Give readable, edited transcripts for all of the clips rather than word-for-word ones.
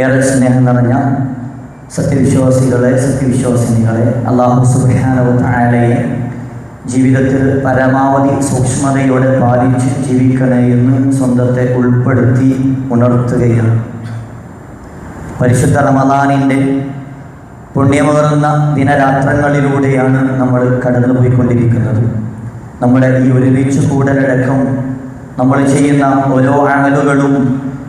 ഏറെ സ്നേഹം നിറഞ്ഞ സത്യവിശ്വാസിനികളെ അല്ലാഹു സുബ്ഹാനഹു വ തആലയെ ജീവിതത്തിൽ പരമാവധി സൂക്ഷ്മതയോടെ പാലിച്ച് ജീവിക്കണേ എന്ന് സ്വന്തത്തെ ഉൾപ്പെടുത്തി ഉണർത്തുകയാണ്. പരിശുദ്ധ റമദാനിൻ്റെ പുണ്യമേറുന്ന ദിനരാത്രങ്ങളിലൂടെയാണ് നമ്മൾ കടന്നുപോയിക്കൊണ്ടിരിക്കുന്നത്. നമ്മുടെ ഈ ഒരുമിച്ച് കൂടലടക്കം നമ്മൾ ചെയ്യുന്ന ഓരോ അമലുകളും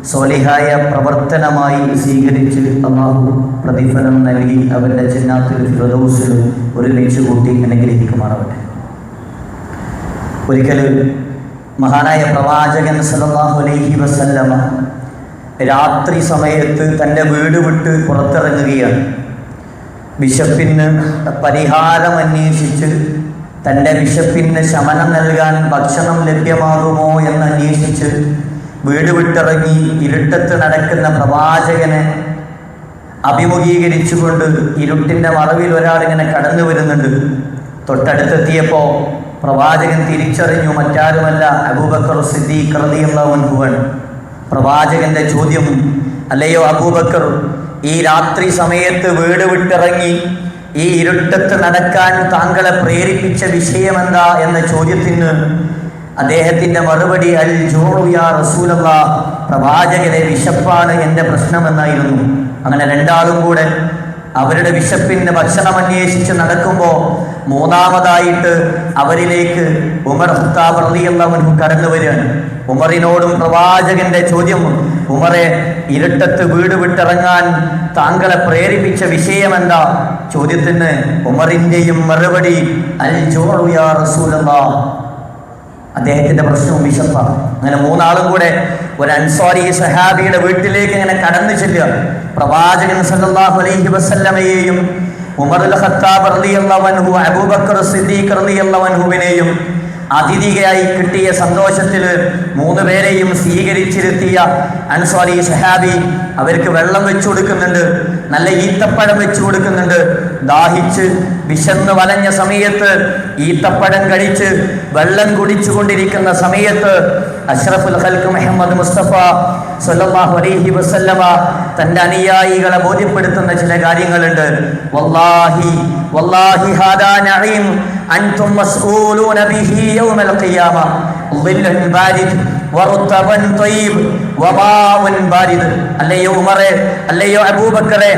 സ്വാലിഹായ പ്രവർത്തനമായി സ്വീകരിച്ച് അല്ലാഹു പ്രതിഫലം നൽകി അവരുടെ ജന്നാത്തുൽ ഫിർദൗസിൽ ഒരുമിച്ച് കൂട്ടി അനുഗ്രഹിക്കുമാറാവട്ടെ. ഒരിക്കൽ മഹാനായ പ്രവാചകൻ സല്ലല്ലാഹു അലൈഹി വസല്ലമ രാത്രി സമയത്ത് തൻ്റെ വീട് വിട്ട് പുറത്തിറങ്ങുകയാണ്. വിശപ്പിന് പരിഹാരം അന്വേഷിച്ച്, തൻ്റെ വിശപ്പിന് ശമനം നൽകാൻ ഭക്ഷണം ലഭ്യമാകുമോ എന്ന് അന്വേഷിച്ച് വീട് വിട്ടിറങ്ങി ഇരുട്ടത്ത് നടക്കുന്ന പ്രവാചകനെ അഭിമുഖീകരിച്ചുകൊണ്ട് ഇരുട്ടിൻ്റെ മറവിൽ ഒരാളിങ്ങനെ കടന്നു വരുന്നുണ്ട്. തൊട്ടടുത്തെത്തിയപ്പോൾ പ്രവാചകൻ തിരിച്ചറിഞ്ഞു, മറ്റാരുമല്ല അബൂബക്കർ സിദ്ദീഖ് റളിയല്ലാഹു അൻഹു. പ്രവാചകന്റെ ചോദ്യം, അല്ലയോ അബൂബക്കർ, ഈ രാത്രി സമയത്ത് വീട് വിട്ടിറങ്ങി ഈ ഇരുട്ടത്ത് നടക്കാൻ താങ്കളെ പ്രേരിപ്പിച്ച വിഷയമെന്താ എന്ന ചോദ്യത്തിന് അദ്ദേഹത്തിൻ്റെ മറുപടി, അൽ ജൂഉ യാ റസൂലല്ലാഹ്, പ്രവാചകനെ വിശപ്പാണ് എൻ്റെ പ്രശ്നമെന്നായിരുന്നു. അങ്ങനെ രണ്ടാളും കൂടെ അവരുടെ വിശപ്പിന് ഭക്ഷണം അന്വേഷിച്ച് നടക്കുമ്പോൾ മൂന്നാമതായിട്ട് അവരിലേക്ക് ഉമർ ഖത്താബ് റളിയല്ലാഹു അൻഹു കടന്നു വരികയാണ്. ഉമറിനോടും പ്രവാചകന്റെ ചോദ്യം, ഉമറെ, ഇരുട്ടത്ത് വീട് വിട്ടിറങ്ങാൻ താങ്കളെ പ്രേരിപ്പിച്ച വിഷയമെന്താ? ചോദ്യത്തിന് ഉമറിൻ്റെയും മറുപടി, അൽ ജൂഉ യാ റസൂലല്ലാഹ്, അദ്ദേഹത്തിന്റെ പ്രശ്നവും വിശപ്പാണ്. അങ്ങനെ മൂന്നാളും കൂടെ ഒരു അൻസ്വാരി സഹാബിയുടെ വീട്ടിലേക്ക് ഇങ്ങനെ കടന്നു ചെല്ലുക. പ്രവാചകൻ സല്ലല്ലാഹു അലൈഹി വസല്ലമയെയും ഉമറുൽ ഖത്താബ് റളിയല്ലാഹു അൻഹു അബൂബക്കർ സിദ്ദീഖ് റളിയല്ലാഹു അൻഹുവിനെയും അതിഥിയായി കിട്ടിയ സന്തോഷത്തിൽ മൂന്നുപേരെയും സ്വീകരിച്ചിരുത്തിയ അൻസ്വാരി സഹാബി അവർക്ക് വെള്ളം വെച്ചു കൊടുക്കുന്നുണ്ട്, നല്ല ഈത്തപ്പഴം വെച്ചു കൊടുക്കുന്നുണ്ട്. ദാഹിച്ച് വിശന്ന് വലഞ്ഞ സമയത്ത് ഈത്തപ്പഴം കഴിച്ച് വെള്ളം കുടിച്ചുകൊണ്ടിരിക്കുന്ന സമയത്ത് അഷ്റഫുൽ ഖൽഖ് മുഹമ്മദ് മുസ്തഫ സല്ലല്ലാഹു അലൈഹി വസല്ലമ തൻ്റെ അനുയായികളെ ബോധ്യപ്പെടുത്തുന്ന ചില കാര്യങ്ങളുണ്ട്. വല്ലാഹി വല്ലാഹി ഹാദാ നഈം അൻതും മസ്ഊലൂന ബിഹി യൗമൽ ഖിയാമ ളില്ലൻ ബാരിദ് വറുതബൻ തയ്യിബ് വമാഉൻ ബാരിദ്. അല്ലയോ ഉമറേ, അല്ലയോ അബൂബക്കറെ,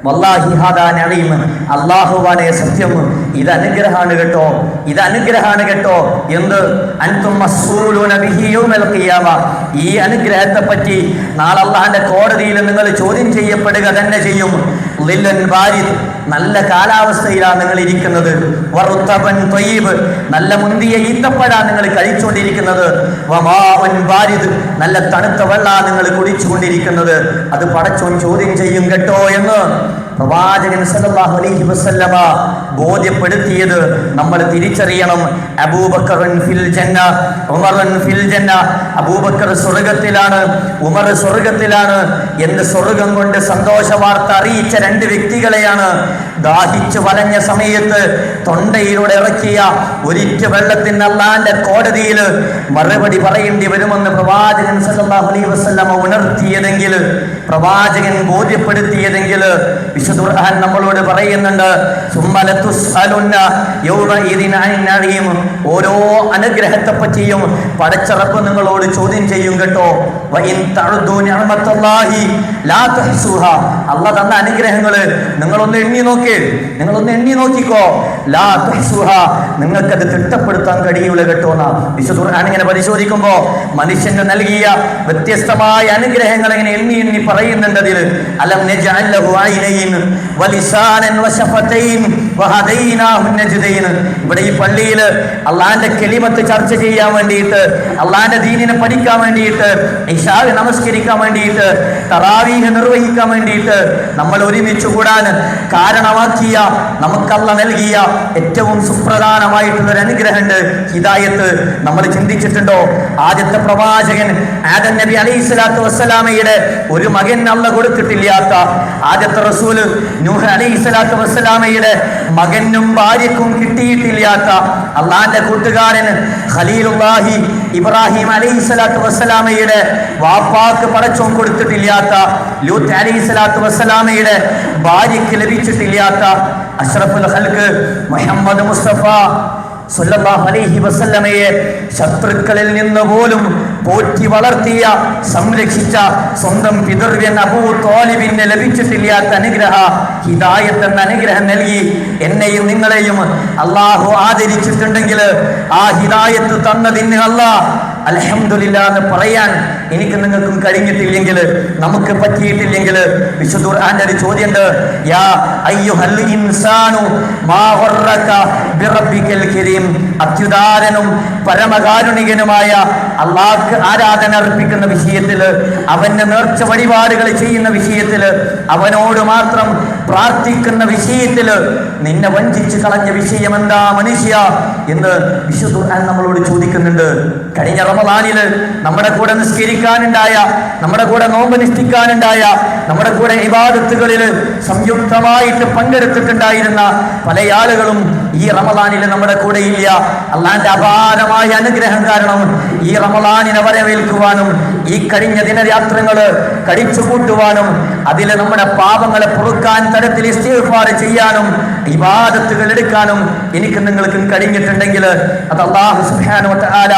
വല്ലാഹി ഹാദാ നഈം, അല്ലാഹുവാനെ സത്യം, ഇത് അനുഗ്രഹമാണ് കേട്ടോ, ഇത് അനുഗ്രഹമാണ് കേട്ടോ. എന്ത്? അൻതും മസ്ഊലൂന ബിഹി യൗമൽ ഖിയാമ, ഈ അനുഗ്രഹത്തെ പറ്റി നാളെ അല്ലാഹുവിന്റെ കോടതിയിൽ നിങ്ങൾ ചോദ്യം ചെയ്യപ്പെടുക തന്നെ ചെയ്യും. ളില്ലൻ ബാരിദ്, നല്ല കാലാവസ്ഥയിലാണ് നിങ്ങൾ ഇരിക്കുന്നത്. വറുതബൻ തയ്യിബ്, നല്ല മുന്തിയ ഈത്തപ്പഴാണ് നിങ്ങൾ കഴിച്ചുകൊണ്ടിരിക്കുന്നത്. വമാഉൻ ബാരിദ്, നല്ല തണുത്ത വെള്ളമാണ് നിങ്ങൾ കുടിച്ചുകൊണ്ടിരിക്കുന്നത്. അത് പടച്ചോൻ ചോദ്യം ചെയ്യും കേട്ടോ എന്ന് പ്രവാചകൻ സല്ലല്ലാഹു അലൈഹി വസല്ലമ ബോധ്യപ്പെടുത്തിയത് നമ്മൾ തിരിച്ചറിയണം. അബൂബക്കറുൻ ഫിൽ ജന്ന, ഉമറുൻ ഫിൽ ജന്ന. അബൂബക്കർ സ്വർഗത്തിലാണ്, ഉമർ സ്വർഗത്തിലാണ് എന്ന് സ്വർഗം കൊണ്ട് സന്തോഷ വാർത്ത അറിയിച്ച രണ്ട് വ്യക്തികളെയാണ് ദാഹിച്ചു വലഞ്ഞ സമയത്ത് തൊണ്ടയിലൂടെ ഇറക്കിയ ഒരിറ്റ് വെള്ളത്തിന് അല്ലാഹുവിന്റെ കോടതിയിൽ മറുപടി പറയേണ്ടി വരുമെന്ന് പ്രവാചകൻ സല്ലല്ലാഹു അലൈഹി വസല്ലമ ഉണർത്തിയതെങ്കിൽ, പ്രവാചകൻ ബോധ്യപ്പെടുത്തിയതെങ്കിൽ, വിശുദ്ധ ഖുർആൻ നമ്മളോട് പറയുന്നുണ്ട്, ഓരോ അനുഗ്രഹത്തെ പറ്റിയും പടച്ചറപ്പ് നിങ്ങളോട് ചോദ്യം ചെയ്യും കേട്ടോ. അല്ലാഹ് തന്ന അനുഗ്രഹങ്ങള് നിങ്ങളൊന്ന് എണ്ണി നോക്കേ, നിങ്ങളൊന്ന് എണ്ണി നോക്കിക്കോ. ലാ തുഹ്സുഹ, നിങ്ങൾക്കത് തിട്ടപ്പെടുത്താൻ കഴിയൂല കേട്ടോ എന്നാ വിശുദ്ധ ഖുർആൻ ഇങ്ങനെ പരിശോധിക്കുമ്പോ മനുഷ്യന് നൽകിയ വ്യത്യസ്തമായ അനുഗ്രഹങ്ങൾ ഇങ്ങനെ എണ്ണി എണ്ണി പറയുന്നുണ്ട്. അതിൽ അലം നജഅൽ ലഹു ഐനൈൻ വലിസാനൻ വശഫതൈൻ വഹദൈനാഹു നജ്ദൈൻ. ഇവിടെ ഈ പള്ളിയിൽ അള്ളാന്റെ കെലിമത്ത് ചർച്ച ചെയ്യാൻ വേണ്ടിയിട്ട്, അള്ളാന്റെ ദീനിനെ പഠിക്കാൻ വേണ്ടിയിട്ട്, ഇശാ നമസ്കരിക്കാൻ വേണ്ടിയിട്ട്, തറാവീഹ് നിർവഹിക്കാൻ വേണ്ടിയിട്ട് നമ്മൾ ഒരുമിച്ച് കൂടാൻ കാരണമാക്കിയ, നമുക്കല്ല നൽകിയ ഏറ്റവും സുപ്രധാനമായിട്ടുള്ളൊരു അനുഗ്രഹമുണ്ട്, ഹിദായത്ത്. നമ്മൾ ചിന്തിച്ചിട്ടുണ്ടോ? ആദ്യത്തെ പ്രവാചകൻ ആദം നബി അലൈഹി സ്വലാത്തു വസ്സലാമയുടെ ഒരു മകൻ അല്ല കൊടുത്തിട്ടില്ലാത്ത, ആദ്യത്തെ റസൂൽ നൂഹ് അലൈഹിസ്സലാത്തു വസ്സലാമയുടെ മകനും ഭാര്യക്കും കിട്ടിയിട്ടില്ലാത്ത അള്ളാന്റെ കൂട്ടുകാരൻ ഖലീലുല്ലാഹി ഇബ്രാഹിം അലൈഹിസ്സലാത്തു വസ്സലാമയുടെ വാപ്പാക്ക് പടച്ചോൻ കൊടുത്തിട്ടില്ലാത്ത ലൂത്ത് അലൈഹിസ്സലാത്തു വസ്സലാമയുടെ ഭാര്യയ്ക്ക് ലഭിച്ചിട്ടില്ലാത്ത അഷ്റഫുൽ ഖൽഖ് മുഹമ്മദ് മുസ്തഫ സല്ലല്ലാഹു അലൈഹി വസല്ലമയെ ശത്രുക്കളിൽ നിന്ന് പോലും പോറ്റി വളർത്തിയ സംരക്ഷിച്ച സ്വന്തം പിതൃവ്യൻ അബൂ ത്വാലിബിന് ലഭിച്ചിട്ടില്ലാത്ത അനുഗ്രഹ ഹിദായത്ത് എന്ന അനുഗ്രഹം നൽകി എന്നെയും നിങ്ങളെയും അള്ളാഹു ആദരിച്ചിട്ടുണ്ടെങ്കിൽ ആ ഹിദായത്ത് തന്നതിന് അല്ലാഹ് അൽഹംദുലില്ലാ എന്ന് പറയാൻ എനിക്ക് നിങ്ങൾക്കും കഴിഞ്ഞിട്ടില്ലെങ്കിൽ, നമുക്ക് പറ്റിയിട്ടില്ലെങ്കിൽ, വിശുദ്ധ ഖുർആന്റെ ഒരു ചോദ്യമുണ്ട്, യാ അയ്യുഹൽ ഇൻസാനു മാ ഗർറക ബിറബ്ബിക്കൽ കരീം. അത്യുദാരനും പരമകാരുണികനുമായ അല്ലാഹുക്ക് ആരാധന അർപ്പിക്കുന്ന വിഷയത്തിൽ, അവന്റെ നേർച്ച വഴിപാടുകൾ ചെയ്യുന്ന വിഷയത്തിൽ, അവനോട് മാത്രം പ്രാർത്ഥിക്കുന്ന വിഷയത്തിൽ നിന്നെ വഞ്ചിച്ച് കളഞ്ഞ വിഷയം എന്താ മനുഷ്യ എന്ന് വിശുദ്ധ ഖുർആൻ നമ്മളോട് ചോദിക്കുന്നുണ്ട്. കഴിഞ്ഞ റമളാനില് നമ്മുടെ കൂടെ നിസ്കരിക്കാനുണ്ടായ, നമ്മുടെ കൂടെ നോമ്പ് നിഷ്ഠിക്കാനുണ്ടായ, നമ്മുടെ കൂടെ ഇബാദത്തുകളിൽ സംയുക്തമായിട്ട് പങ്കെടുത്തിട്ടുണ്ടായിരുന്ന പല ആളുകളും ഈ റമളാനിൽ നമ്മുടെ കൂടെ ഇല്ല. അള്ളാന്റെ അപാരമായ അനുഗ്രഹം കാരണം ഈ റമളാനിനെ വരവേൽക്കുവാനും ഈ കഴിഞ്ഞ ദിനരാത്രങ്ങള് കഴിച്ചു കൂട്ടുവാനും അതിൽ നമ്മുടെ പാപങ്ങളെ പൊറുക്കാൻ തരത്തിൽ ഇസ്തിഗ്ഫാർ ചെയ്യാനും ഇബാദത്തുകൾ എടുക്കാനും എനിക്ക് നിങ്ങൾക്കും കഴിഞ്ഞിട്ടുണ്ടെങ്കിൽ അത് അല്ലാഹു സുബ്ഹാനഹു വ തആല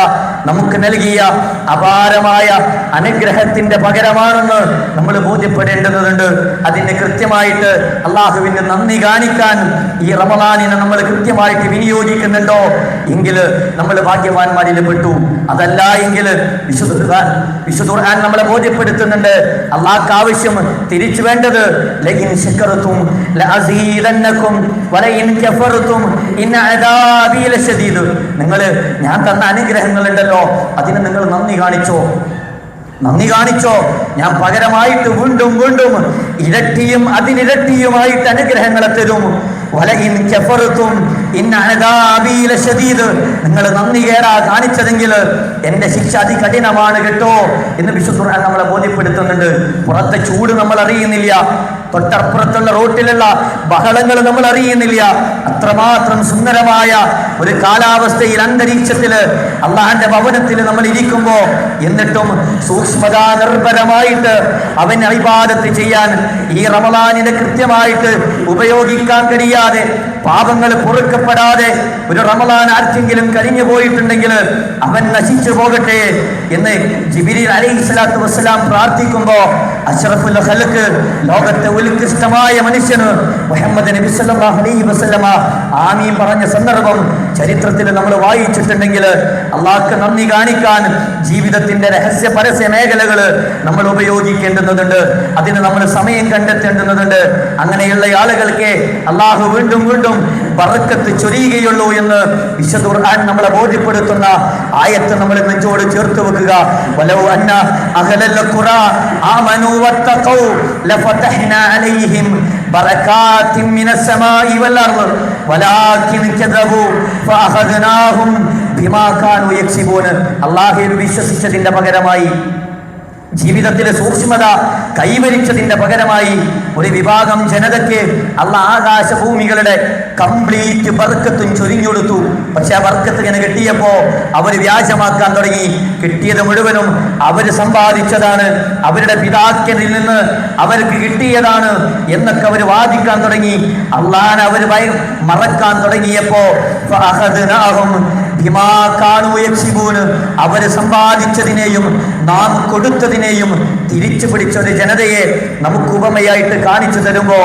നമുക്ക് നൽകിയ അപാരമായ അനുഗ്രഹത്തിന്റെ പകരമാണെന്ന് നമ്മൾ ബോധ്യപ്പെടേണ്ടതുണ്ട്. അതിന് കൃത്യമായിട്ട് അള്ളാഹുവിന് നന്ദി കാണിക്കാൻ ഈ റമളാനിനെ നമ്മൾ കൃത്യമായിട്ട് വിനിയോഗിക്കുന്നുണ്ടോ എങ്കിൽ നമ്മൾ ഭാഗ്യവാന്മാരിൽ പെട്ടു. അതല്ല എങ്കിൽ വിശുദ്ധ ഖുർആൻ നമ്മളെ ബോധ്യപ്പെടുത്തുന്നുണ്ട്, അള്ളാഹ്ക്ക് ആവശ്യം തിരിച്ചു വേണ്ടത് ലഇൻ ശകർതും ലഅസീദന്നകും വലഇൻ കഫർതും ഇന്ന അദാബി ലശദീദ്. നിങ്ങൾ ഞാൻ തന്ന അനുഗ്രഹങ്ങൾ ഉണ്ടല്ലോ, അതിന് നിങ്ങൾ നന്ദി കാണിച്ചോ, ഞാൻ പകരമായിട്ട് വീണ്ടും വീണ്ടും ഇരട്ടിയും അതിനിരട്ടിയുമായിട്ട് അനുഗ്രഹങ്ങളെ തരും. വലഇൻ കഫർതും ഇന്ന അദാബി ലശദീദ്. നിങ്ങൾ നന്ദി കേടാ കാണിച്ചതെങ്കിൽ എന്റെ ശിക്ഷ അതികഠിനമാണ് കേട്ടോ എന്ന് വിശുദ്ധ ഖുർആൻ നമ്മളെ ബോധ്യപ്പെടുത്തുന്നുണ്ട്. പുറത്തെ ചൂട് നമ്മൾ അറിയുന്നില്ല, തൊട്ടപ്പുറത്തുള്ള റോട്ടിലുള്ള ബഹളങ്ങൾ നമ്മൾ അറിയുന്നില്ല. അത്രമാത്രം സുന്ദരമായ ഒരു കാലാവസ്ഥയിൽ, അന്തരീക്ഷത്തിൽ, അള്ളാഹന്റെ ഭവനത്തിൽ നമ്മൾ ഇരിക്കുമ്പോ എന്നിട്ടും സൂക്ഷ്മതാ നിർഭരമായിട്ട് അവൻ ഇബാദത്ത് ചെയ്യാൻ ഈ റമളാനിനെ കൃത്യമായിട്ട് ഉപയോഗിക്കാൻ കഴിയാതെ, പാപങ്ങൾ പൊറുക്കപ്പെടാതെ ഒരു റമളാൻ ആർക്കെങ്കിലും കഴിഞ്ഞു പോയിട്ടുണ്ടെങ്കിൽ അവൻ നശിച്ചു പോകട്ടെ എന്ന് ജിബ്രീൽ അലൈഹിസ്സലാത്തു വസ്സലാം പ്രാർത്ഥിക്കുമ്പോ അഷ്റഫുൽ ഖൽഖ്, ലോകത്തെ ഉത്കൃഷ്ടമായ മനുഷ്യന് മുഹമ്മദ് നബി സല്ലല്ലാഹു അലൈഹി വസല്ലമ ആമീൻ പറഞ്ഞ സന്ദർഭം ചരിത്രത്തിൽ നമ്മൾ വായിച്ചിട്ടുണ്ടെങ്കിൽ അള്ളാഹ്ക്ക് നന്ദി കാണിക്കാൻ ജീവിതത്തിന്റെ രഹസ്യ പരസ്യ മേഖലകൾ നമ്മൾ ഉപയോഗിക്കേണ്ടതുണ്ട്. അതിന് നമ്മൾ സമയം കണ്ടെത്തേണ്ടതുണ്ട്. അങ്ങനെയുള്ള ആളുകൾക്ക് അള്ളാഹു വീണ്ടും വീണ്ടും ബറക്കത്ത് ചൊരിയുകയുള്ളൂ എന്ന് വിശുദ്ധ ഖുർആൻ നമ്മളെ ബോധ്യപ്പെടുത്തുന്ന ആയത്ത് നമ്മൾ നെഞ്ചോട് ചേർത്ത് വെക്കുക. വലൗ അന്ന അഹ്ലൽ ഖുറാ ആമനൂ വത്തഖൂ ലഫതഹ്നാ അലൈഹിം ബറകാത്തിൻ മിനസ് സമാഇ വൽ അർദ് വലാകിൻ കദബൂ ഫഅഖദ്നാഹും ബിമാ കാനൂ യക്സിബൂൻ. അല്ലാഹുവിൽ വിശ്വസിച്ചതിന്റെ പകരമായി, ജീവിതത്തിലെ സൂക്ഷ്മത കൈവരിച്ചതിന്റെ പകരമായി ഒരു വിഭാഗം ജനതയ്ക്ക് അള്ളാഹ് ആകാശഭൂമികളുടെ കംപ്ലീറ്റ് ബർക്കത്തും ചൊരിഞ്ഞുകൊടുത്തു. പക്ഷെ ആ ബർക്കത്ത് ഇങ്ങനെ കിട്ടിയപ്പോ അവർ വ്യാജമാക്കാൻ തുടങ്ങി. കിട്ടിയത് മുഴുവനും അവർ സമ്പാദിച്ചതാണ്, അവരുടെ പിതാക്കളിൽ നിന്ന് അവർക്ക് കിട്ടിയതാണ് എന്നൊക്കെ അവർ വാദിക്കാൻ തുടങ്ങി. അള്ളാഹനെ അവർ മറക്കാൻ തുടങ്ങിയപ്പോ അവര് സമ്പാദിച്ചതിനെയും നാം കൊടുത്തതിനെയും തിരിച്ചു പിടിച്ച ഒരു ജനതയെ നമുക്ക് ഉപമയായിട്ട് കാണിച്ചു തരുമ്പോ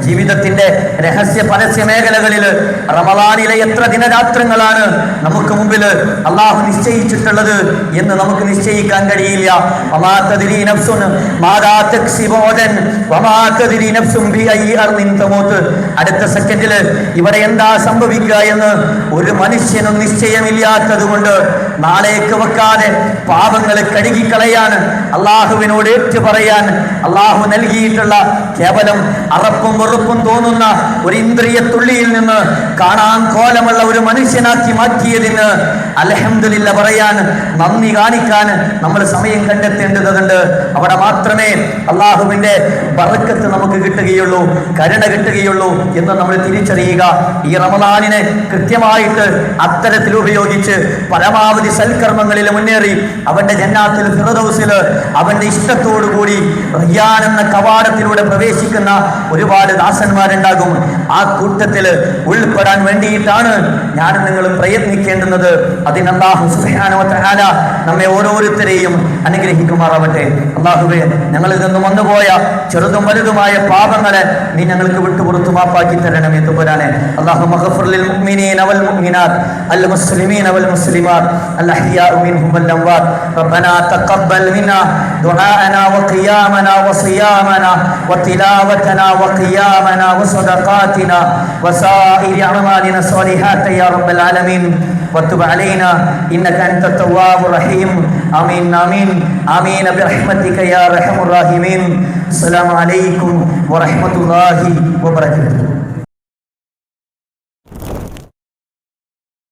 ജീവിതത്തിന്റെ രഹസ്യ പരസ്യ മേഖലകളിൽ റമളാനിലെ എത്ര ദിനരാത്രങ്ങളാണ് നമുക്ക് മുമ്പിൽ അള്ളാഹു നിശ്ചയിച്ചിട്ടുള്ളത് എന്ന് നമുക്ക് നിശ്ചയിക്കാൻ കഴിയില്ല. അടുത്ത സെക്കൻഡില് ഇവിടെ എന്താ സംഭവിക്കുക എന്ന് ഒരു മനുഷ്യനും നിശ്ചയമില്ലാത്തത് കൊണ്ട് നാളേക്ക് വെക്കാതെ പാപങ്ങൾ കഴുകിക്കളയാൻ, അള്ളാഹുവിനോട് ഏറ്റു പറയാൻ അള്ളാഹു നൽകിയിട്ടുള്ള കേവലം അറപ്പും വെറുപ്പും തോന്നുന്ന ഒരു ഇന്ദ്രിയ തുള്ളിയിൽ നിന്ന് കാണാൻ കോലമുള്ള ഒരു മനുഷ്യനാക്കി മാറ്റിയതിന് അൽഹംദുലില്ലാ പറയാൻ, നന്ദി കാണിക്കാൻ നമ്മൾ സമയം കണ്ടെത്തേണ്ടതുണ്ട്. അവിടെ മാത്രമേ അള്ളാഹുവിന്റെ ബറക്കത്ത് നമുക്ക് കിട്ടുകയുള്ളൂ, കരുണ കിട്ടുകയുള്ളൂ എന്ന് നമ്മൾ തിരിച്ചറിയുക. ഈ റമദാനിനെ കൃത്യമായിട്ട് അത്തരത്തിൽ ഉപയോഗിച്ച് പരമാവധി സൽക്കർമ്മങ്ങളിൽ മുന്നേറി അവന്റെ ജന്നാത്തുൽ ഫിർദൗസിൽ അവന്റെ ഇഷ്ടത്തോടു കൂടി റയ്യാൻ എന്ന കവാടത്തിലൂടെ പ്രവേശിക്കുന്ന ഒരുപാട് ദാസന്മാരുണ്ടാകും. ആ കൂട്ടത്തിൽ ഉൾപ്പെടാൻ വേണ്ടിയിട്ടാണ് ഞാനും നിങ്ങളും പ്രയത്നിക്കേണ്ടുന്നത്. അതിന് അല്ലാഹു സുബ്ഹാനഹു വ തആല നമ്മെ ഓരോരുത്തരെയും അനുഗ്രഹിക്കുമാറാവട്ടെ. അല്ലാഹുവേ, ഞങ്ങളിൽ നിന്നും വന്നുപോയ ചെറുതും വലുതുമായ പാപങ്ങളെ നീ ഞങ്ങൾക്ക് വിട്ടുപുറത്തു മാപ്പാക്കി തരണമേ തമ്പുരാനെ. അല്ലാഹുമ്മ ഗ്ഫിർ ലിൽ മുഅ്മിനീന വൽ മുഅ്മിനാത്ത് അൽ മുസ്ലിമീന വൽ മുസ്ലിമാത്ത് അൽ അഹ്യാഉ മിൻഹും വൽ അംവാത്ത്. റബ്ബനാ തഖബ്ബൽ മിന്നാ ദുആഅനാ വ ഖിയാമനാ വ സിയാമനാ വ തിലാവതനാ വ ഖിയാമനാ വ സദഖാതിനാ വ സായിരി അഅമാലിനാ സ്വാലിഹാത്ത് യാ റബ്ബൽ ആലമീൻ. وتب علينا إنك أنت التواب الرحيم. آمين آمين آمين برحمتك يا أرحم الراحمين. السلام عليكم ورحمة الله وبركاته.